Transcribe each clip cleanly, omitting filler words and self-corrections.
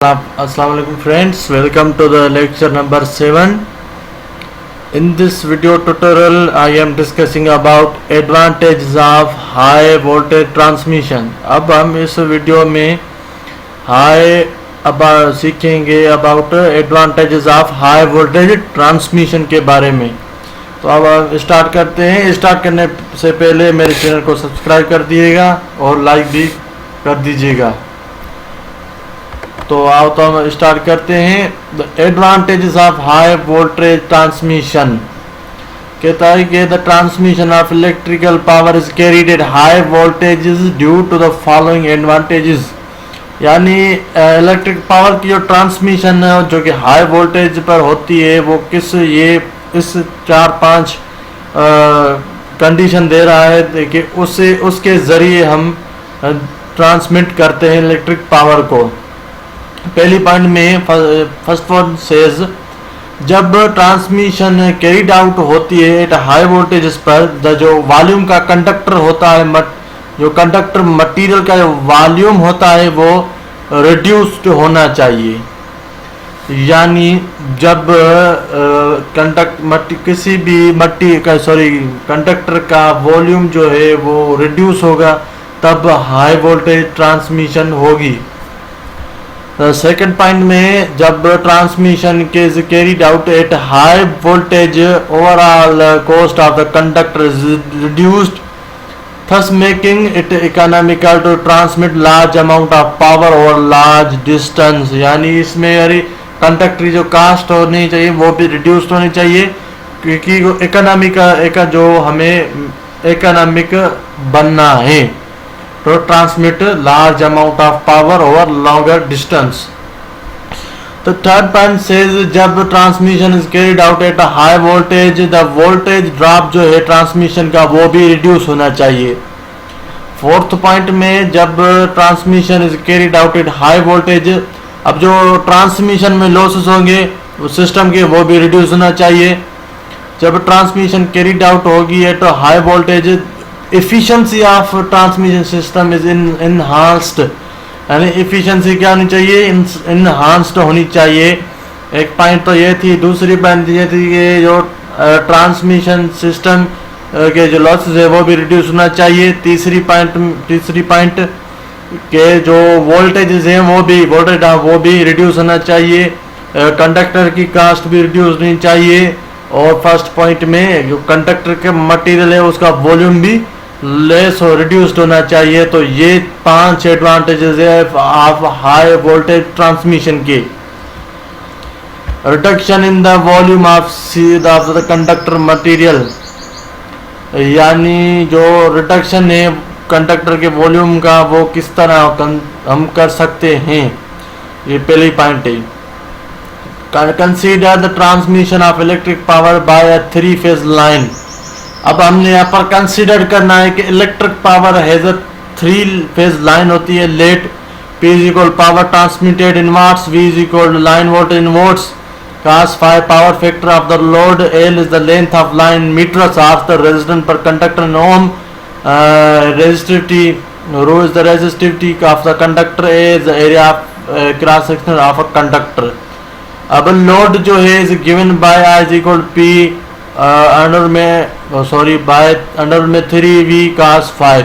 Assalamu alaikum friends, welcome to the lecture number 7. In this video tutorial I am discussing about advantages of high voltage transmission. अब हम इस video में सीखेंगे about advantages of high voltage transmission के बारे में. तो अब स्टार्ट करते हैं. स्टार्ट करने से पहले मेरे चैनल को सब्सक्राइब कर दिएगा और लाइक भी कर दीजिएगा. तो आओ तो हम स्टार्ट करते हैं. The advantages of high voltage transmission कहता है कि the transmission of electrical power is carried at high voltages due to the following advantages. यानी इलेक्ट्रिक पावर की जो ट्रांसमिशन है जो कि हाई वोल्टेज पर होती है वो इस 4-5 कंडीशन दे रहा है कि उसके ज़रिए हम ट्रांसमिट करते हैं इलेक्ट्रिक पावर को. पहली पॉइंट में फर्स्ट वन सेज जब ट्रांसमिशन कैरीड आउट होती है एट हाई वोल्टेजेस पर जो वॉल्यूम का कंडक्टर होता है जो कंडक्टर मटेरियल का जो वॉल्यूम होता है वो रिड्यूस्ड होना चाहिए. यानी जब कंडक्टर का वॉल्यूम जो है वो रिड्यूस होगा तब हाई वोल्टेज ट्रांसमिशन होगी. सेकेंड पॉइंट में जब ट्रांसमिशन के carried out at high voltage overall cost of the conductor is reduced thus making it economical to transmit large amount of power over large distance. यानी इसमें conductor की जो cast होनी चाहिए वो भी रिड्यूस्ड होनी चाहिए क्योंकि इकोनॉमिक बनना है to transmit large amount of power over longer distance. The third point says जब transmission is carried out at a high voltage the voltage drop जो है transmission का वो भी reduce होना चाहिए. फोर्थ पॉइंट में जब transmission is carried out at high voltage अब जो ट्रांसमिशन में लॉसेस होंगे सिस्टम के वो भी रिड्यूस होना चाहिए. जब ट्रांसमिशन कैरीड आउट होगी eight high voltage efficiency of transmission system is enhanced. यानी efficiency क्या होनी चाहिए enhanced होनी चाहिए. एक पॉइंट तो ये थी. दूसरी पॉइंट ये थी कि जो ट्रांसमिशन सिस्टम के जो लॉसेस है वो भी रिड्यूस होना चाहिए. तीसरी पॉइंट के जो वोल्टेजेस हैं वो भी रिड्यूस होना चाहिए. कंडक्टर की कास्ट भी रिड्यूस होनी चाहिए. और फर्स्ट पॉइंट में जो कंडक्टर के मटेरियल है उसका वॉल्यूम भी लेस और रिड्यूस्ड होना चाहिए. तो ये 5 एडवांटेजेस है ऑफ हाई वोल्टेज ट्रांसमिशन के. Reduction in the volume of the conductor material यानी जो रिडक्शन है कंडक्टर के वॉल्यूम का वो किस तरह हम कर सकते हैं. ये पहली पॉइंट है. Consider the transmission of electric power by a 3-phase line. अब हमने यहाँ पर कंसीडर करना है कि electric power has a 3-phase line होती है. Let P is equal power transmitted in watts, V is equal line voltage in volts, cos phi power factor of the load, L is the length of line, metres of the resistance per conductor in ohm, resistivity rho is the resistivity of the conductor, A is the area of cross section of a conductor. अब load जो है is given bye I is equal P under में 3V cos phi.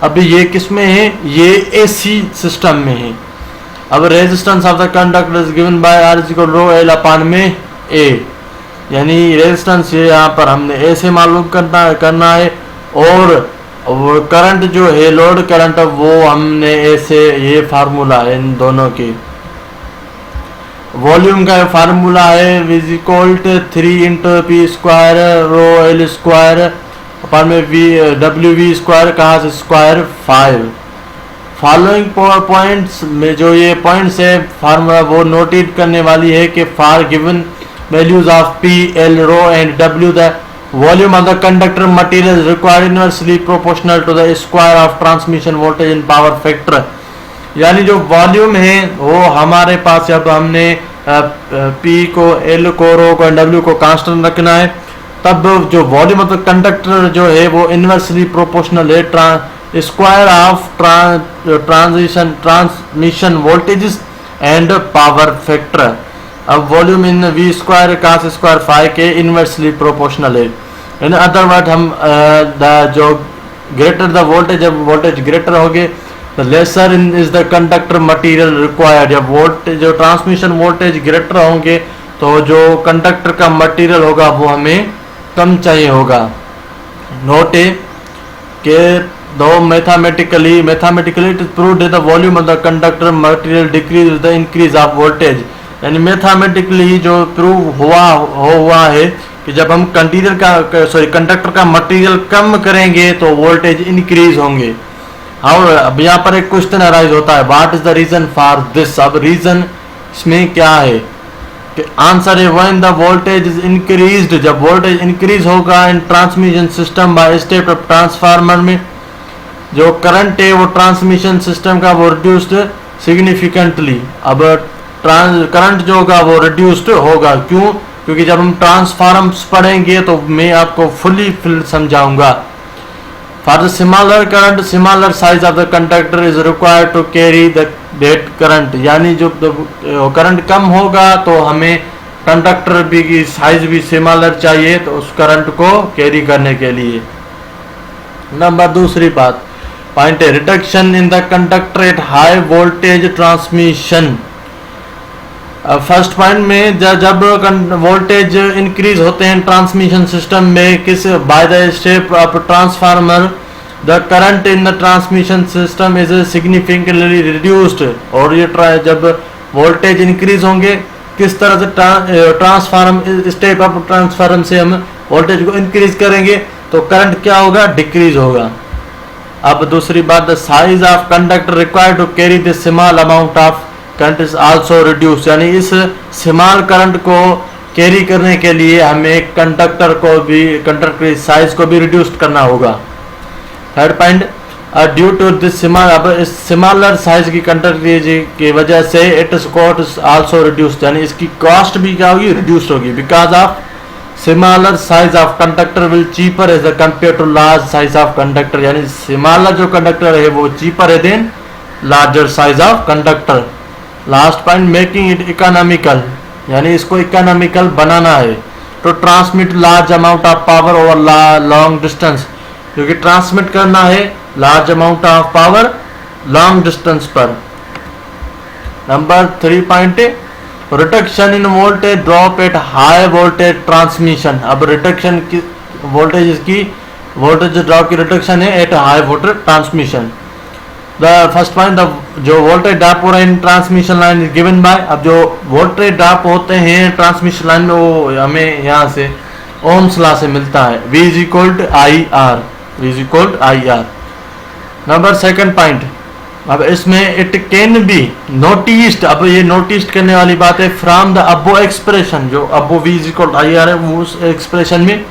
अभी ये किस में है? ये AC सिस्टम में है. अब resistance of the conductor is given by R is equal rho L upon में A. यानी रेजिस्टेंस यहाँ पर हमने A से मालूम करना है और करंट जो है लोड करंट वो हमने A से, ये फार्मूला है इन दोनों की. वॉल्यूम का फार्मूला है V is equal to 3 into P square rho L square upon में WV स्क्वायर कहाँ से स्क्वायर 5. फॉलोइंग पॉइंट्स में जो ये पॉइंट्स है फार्मूला वो नोटेट करने वाली है कि for given values of P, L, rho and W the volume of the conductor material required inversely proportional to the square of transmission voltage in power factor. यानी जो वॉल्यूम है वो हमारे पास जब हमने P को, L को, रो को, W को कांस्टेंट रखना है तब जो वॉल्यूम ऑफ द कंडक्टर जो है वो इनवर्सली प्रोपोर्शनल है square of transmission voltages and power factor. अब volume in V square cos square phi के इनवर्सली प्रोपोर्शनल है। इन अदर वर्ड हम जो ग्रेटर द वोल्टेज, जब वोल्टेज ग्रेटर होगे the lesser is the conductor material required. जब voltage जो transmission voltage greater होंगे तो जो कंडक्टर का मटेरियल होगा वो हमें कम चाहिए होगा। नोट ए के दो mathematically it is proved the volume of the conductor material decrease the increase of voltage. यानी मैथमेटिकली जो प्रूव हुआ है कि जब हम कंडक्टर का मटेरियल कम करेंगे तो वोल्टेज इंक्रीज होंगे। और अब यहाँ पर एक क्वेश्चन अराइज होता है, what is the reason for this. अब रीजन इसमें क्या है कि आंसर है when the voltage is increased. जब वोल्टेज इंक्रीज होगा in transmission system by step of transformer में, जो करंट है वो ट्रांसमिशन सिस्टम का वो रिड्यूस्ड सिग्निफिकेंटली। अब करंट जो होगा वो रिड्यूस्ड होगा। क्यों? क्योंकि जब हम ट्रांसफार्मर्स पढ़ेंगे तो मैं आपको फुल समझाऊंगा। For the similar current similar size of the conductor is required to carry the that current. यानी जो करंट कम होगा तो हमें कंडक्टर भी की साइज भी सिमिलर चाहिए तो उस करंट को कैरी करने के लिए। नंबर दूसरी बात पॉइंट है reduction in the conductor at high voltage transmission. First point में जब वोल्टेज इंक्रीज होते हैं ट्रांसमिशन सिस्टम में किस by the step of transformer the current in the transmission system is significantly reduced. और ये जब वोल्टेज इंक्रीज होंगे किस तरह से ट्रांसफार्मर स्टेप ऑफ ट्रांसफार्मर से हम वोल्टेज को इंक्रीज करेंगे तो करंट क्या होगा? डिक्रीज होगा। अब दूसरी बात the size of conductor required to carry the small amount of current is also reduce. यानी इस स्मॉल करंट को कैरी करने के लिए हमें कंडक्टर की साइज को भी रिड्यूस करना होगा। Third point due to this smaller size की कंडक्टर की वजह से it is cost is also reduce. यानी इसकी कॉस्ट भी क्या होगी? रिड्यूस होगी। Because of smaller size of conductor will cheaper as compare to large size of conductor. यानी स्मॉलर जो कंडक्टर है वो चीपर है then larger size of conductor. Last point making it economical. यानी इसको इकोनॉमिकल बनाना है to transmit large amount of power over long distance. क्योंकि ट्रांसमिट करना है large amount of power long distance पर। Number 3 point reduction in voltage drop at high voltage transmission. अब reduction की वोल्टेज ड्रॉप की रिडक्शन है at high voltage transmission. The first point जो voltage drop हो रहा है in transmission line is given by. अब जो वोल्टेज ड्रॉप होते हैं ट्रांसमिशन लाइन में वो हमें यहाँ से ओम्स लॉ से मिलता है V is equal to I R. Number second point अब इसमें इट कैन बी नोटिस्ड। अब ये नोटिस्ड करने वाली बात है फ्रॉम द अबो एक्सप्रेशन। जो above V is equal to I R है वो उस एक्सप्रेशन में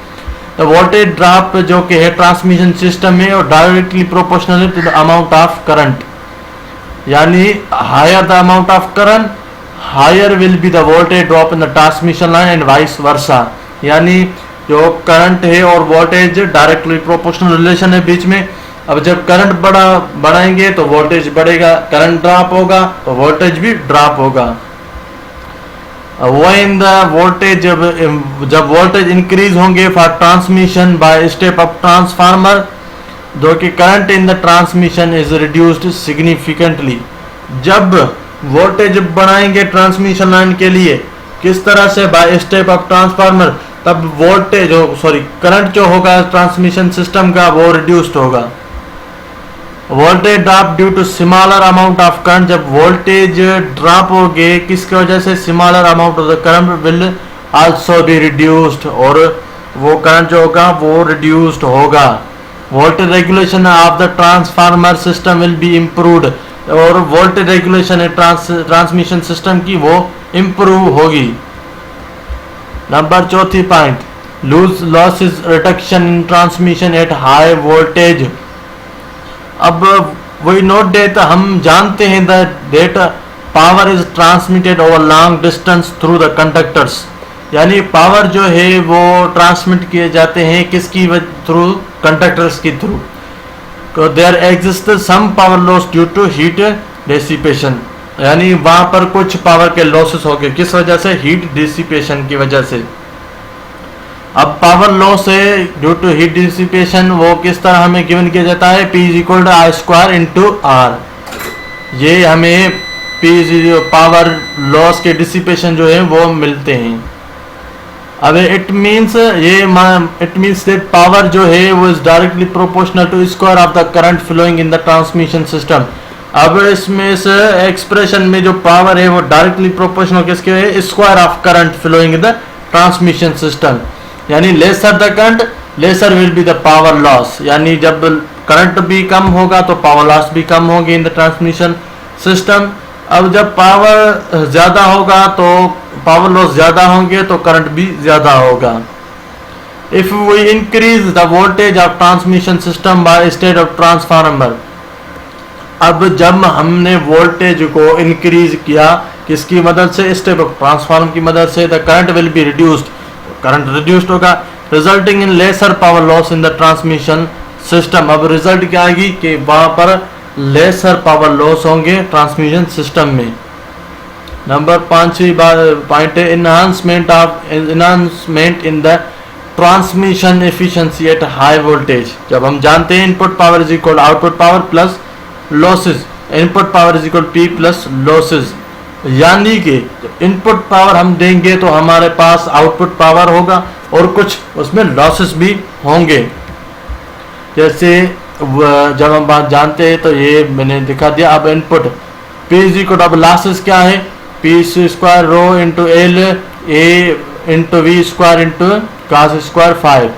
द वोल्टेज ड्रॉप जो कि है ट्रांसमिशन सिस्टम में और directly proportional to the amount of current. यानी higher the amount of current higher will be the voltage drop in the transmission line and vice versa. यानी जो current है और वोल्टेज डायरेक्टली प्रोपोर्शनल रिलेशन है बीच में। अब जब करंट बढ़ाएंगे तो वोल्टेज बढ़ेगा, करंट ड्रॉप होगा तो वोल्टेज भी ड्रॉप होगा। when the voltage जब वोल्टेज इंक्रीज होंगे for transmission by step of transformer जो कि current in the transmission is reduced significantly. जब वोल्टेज बढ़ाएंगे ट्रांसमिशन लाइन के लिए किस तरह से? By step of transformer. तब वोल्टेज करंट जो होगा ट्रांसमिशन सिस्टम का वो रिड्यूस्ड होगा। Voltage drop due to smaller amount of current. जब वोल्टेज ड्रॉप होगे किसकी वजह से? Smaller amount of the current will also be reduced. और वो करंट जो होगा वो रिड्यूस्ड होगा। Voltage regulation of the transformer system will be improved. और वोल्टेज रेगुलेशन है ट्रांसमिशन सिस्टम की वो इम्प्रूव होगी। Number 4 point losses reduction in transmission eight high voltage. अब वही नोट डेट हम जानते हैं that power is transmitted over long distance through the conductors. यानी पावर जो है वो ट्रांसमिट किए जाते हैं किसकी थ्रू? कंडक्टर्स की through. There exist some power loss due to heat dissipation. यानी वहां पर कुछ पावर के लॉसेस हो गए, किस वजह से? हीट डिसिपेशन की वजह से। अब पावर लॉस है ड्यू टू हीट डिसिपेशन, वो किस तरह हमें गिवन किया जाता है? P is equal to I square into R. ये हमें P पावर लॉस के डिसिपेशन जो है वो मिलते हैं। अब इट मीन्स दैट पावर जो है वो is directly proportional to square of the current flowing in the transmission system. अब इसमें से एक्सप्रेशन में जो पावर है वो डायरेक्टली प्रोपोर्शनल किसके है? Square of current flowing in the transmission system. यानी lesser the current lesser will be the power loss, यानी जब करंट भी कम होगा तो पावर लॉस भी कम होगी इन द ट्रांसमिशन सिस्टम। अब जब पावर ज्यादा होगा तो पावर लॉस ज्यादा होंगे तो करंट भी ज्यादा होगा। If we increase the voltage of transmission system by state of transformer, अब जब हमने वोल्टेज को इंक्रीज किया किसकी मदद से? स्टेप ऑफ ट्रांसफार्मर की मदद से, the current will be reduced, current reduced होगा, resulting in lesser power loss in the transmission system. अब रिजल्ट क्या आएगी कि वहां पर लेसर पावर लॉस होंगे ट्रांसमिशन सिस्टम में। नंबर 5वीं पॉइंट है enhancement in the transmission efficiency at high voltage. जब हम जानते हैं input power is equal output power plus losses, input power is equal P plus losses, यानी कि इनपुट पावर हम देंगे तो हमारे पास आउटपुट पावर होगा और कुछ उसमें लॉसेस भी होंगे। जैसे जब हम बात जानते हैं तो ये मैंने दिखा दिया। अब इनपुट P इज इक्वल, अब लॉसेस क्या है? P square rho into L A into V square into cos square 5।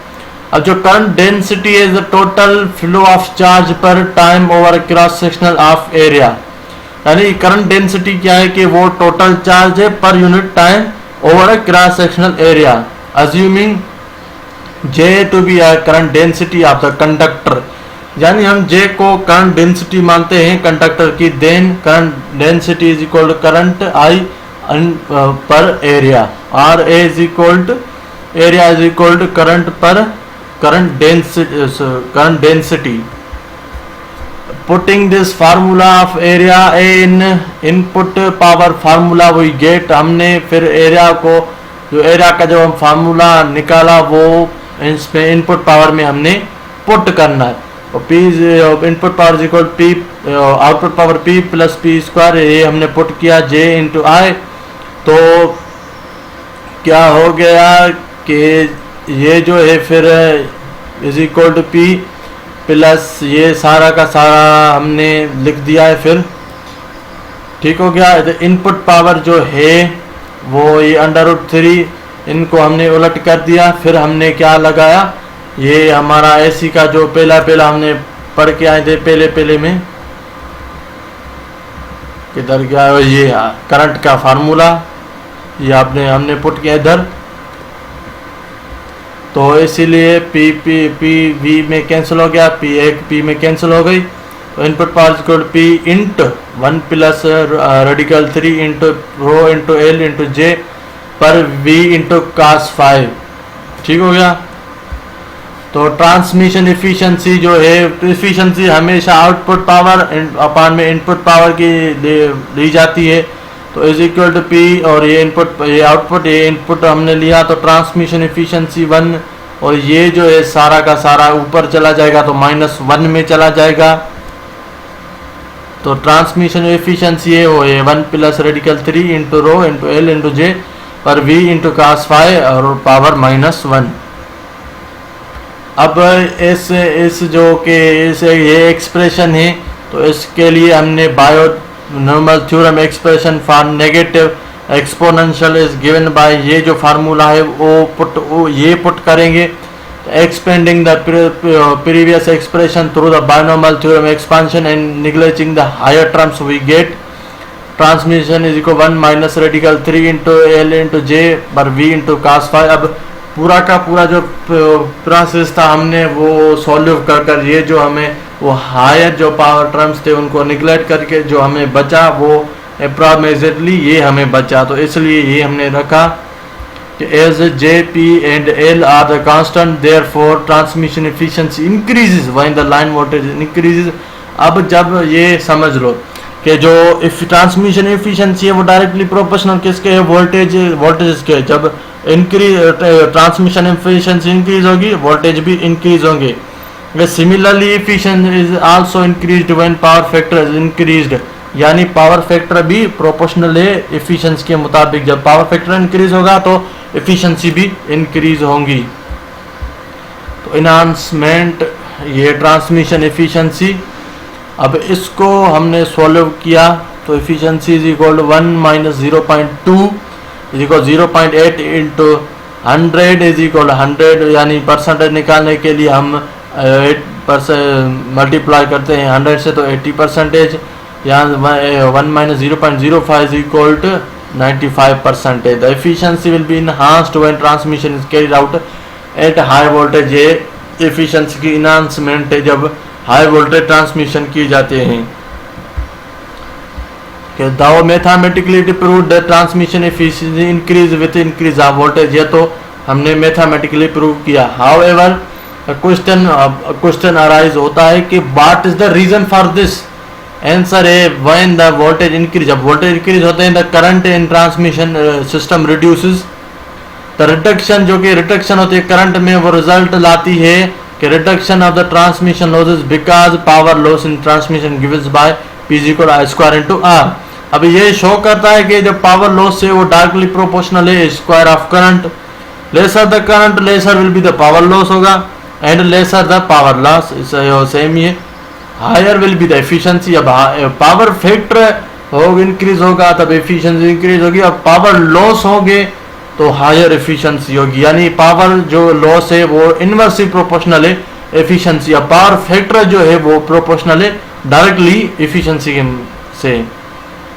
अब जो करंट डेंसिटी है the total flow of charge per time over cross sectional of area, यानी current density क्या है कि वो टोटल चार्ज है per unit time over a cross sectional area. Assuming J to be a current density of the conductor, यानी हम J को current density मानते हैं कंडक्टर की, then current density is equal to current I per area, और A is equal to area is equal to current per current density. Putting this formula of area in input power formula we get, हमने फिर area को, जो area का जो हम formula निकाला वो इसमें इनपुट पावर में हमने पुट करना है। और P input power equal P output power P plus P square, ये हमने पुट किया J इंटू I, तो क्या हो गया कि ये जो है फिर is equal to P plus ये सारा का सारा हमने लिख दिया है फिर, ठीक हो गया। इनपुट पावर जो है वो ये √3, इनको हमने उलट कर दिया, फिर हमने क्या लगाया, ये हमारा AC का जो पहला हमने पढ़ के आए थे पहले में, किधर गया ये करंट का फार्मूला, ये हमने पुट किया इधर, तो इसीलिए P में कैंसिल हो गया, P में कैंसिल हो गई, तो input power equal P into 1 plus radical 3 into rho into L into J per V into cos 5, ठीक हो गया। तो ट्रांसमिशन एफिशिएंसी जो है, एफिशिएंसी हमेशा आउटपुट पावर अपान में इनपुट पावर की ली जाती है, तो इज इक्वल टू P, और ये इनपुट ये आउटपुट ये इनपुट हमने लिया, तो ट्रांसमिशन एफिशिएंसी 1, और ये जो है सारा का सारा ऊपर चला जाएगा तो -1 में चला जाएगा। तो ट्रांसमिशन एफिशिएंसी है वो है 1 plus radical 3 into rho into L into J per V into cos 5 और पावर -1। अब इस जो कि ये एक्सप्रेशन है, तो इसके लिए हमने binomial theorem expression for negative exponential is given by, ये जो फार्मूला है वो ये पुट करेंगे, expanding the previous expression through the binomial theorem expansion and neglecting the higher terms we get transmission is equal 1 minus radical 3 into L into J per V into cos 5। अब पूरा का पूरा जो process था हमने वो solve कर ये जो हमें वो हायर जो पावर टर्म्स थे उनको निगलेक्ट करके जो हमें बचा वो अप्रॉक्सिमेटली ये हमें बचा, तो इसलिए ये हमने रखा कि as J, P and L are the constant, therefore transmission efficiency increases when the line voltage increases। अब जब ये समझ लो कि जो ट्रांसमिशन एफिशिएंसी है वो डायरेक्टली प्रोपोर्शनल किसके है, वोल्टेज के। जब ट्रांसमिशन एफिशिएंसी इंक्रीज होगी, वोल्टेज भी इंक्रीज होंगे। Similarly efficiency is also increased when power factor is increased, यानी पावर फैक्टर भी प्रोपोर्शनल है एफिशिएंसी के मुताबिक। जब पावर फैक्टर इंक्रीज होगा तो एफिशिएंसी भी इंक्रीज होंगी। तो इनहांसमेंट ये ट्रांसमिशन एफिशिएंसी। अब इसको हमने सॉल्व किया तो efficiency is equal to 1 - 0.2 is equal 0.8 into 100 is equal 100, यानी परसेंटेज निकालने के लिए हम 8% मल्टीप्लाई करते हैं 100 से, तो 80%। यहाँ 1 - 0.05 is equal to 95%। The efficiency will be enhanced when transmission is carried out at high voltage. ये एफिशिएंसी की इनहांसमेंट है जब हाई वोल्टेज ट्रांसमिशन की जाते हैं। Though mathematically proved the transmission efficiency increase with increase of voltage, ये तो हमने मैथमेटिकली प्रूव किया। हाउएवर क्वेश्चन अराइज होता है कि what is the reason for this. Answer है व्हेन द वोल्टेज इंक्रीज, जब वोल्टेज इंक्रीज होते हैं the current in transmission system reduces. The reduction, जो कि रिडक्शन होती है करंट में, वो रिजल्ट लाती है कि reduction of the transmission losses because power loss in transmission gives by P = I² × R। अब ये शो करता है कि जो पावर लॉस है वो डायरेक्टली प्रोपोर्शनल है square of current. Lesser the current lesser will be the power loss होगा, and lesser the power loss, same ही है। Higher will be the efficiency. अब पावर फैक्टर इंक्रीज होगा तब एफिशिएंसी इंक्रीज होगी। अब पावर लॉस होंगे तो हायर एफिशिएंसी होगी, यानी पावर जो लॉस है वो इनवर्सली प्रोपोर्शनल है एफिशिएंसी। अब पावर फैक्टर जो है वो प्रोपोर्शनल है डायरेक्टली एफिशिएंसी से।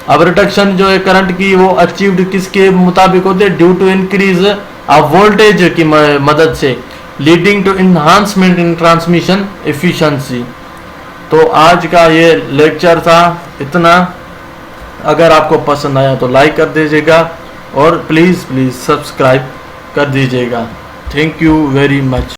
अब रिडक्शन जो है करंट की वो अचीव्ड किसके मुताबिक होते हैं, due to increase of voltage की मदद से, leading to enhancement in transmission efficiency. तो आज का ये लेक्चर था इतना। अगर आपको पसंद आया तो लाइक कर दीजिएगा और प्लीज़ सब्सक्राइब कर दीजिएगा। Thank you very much.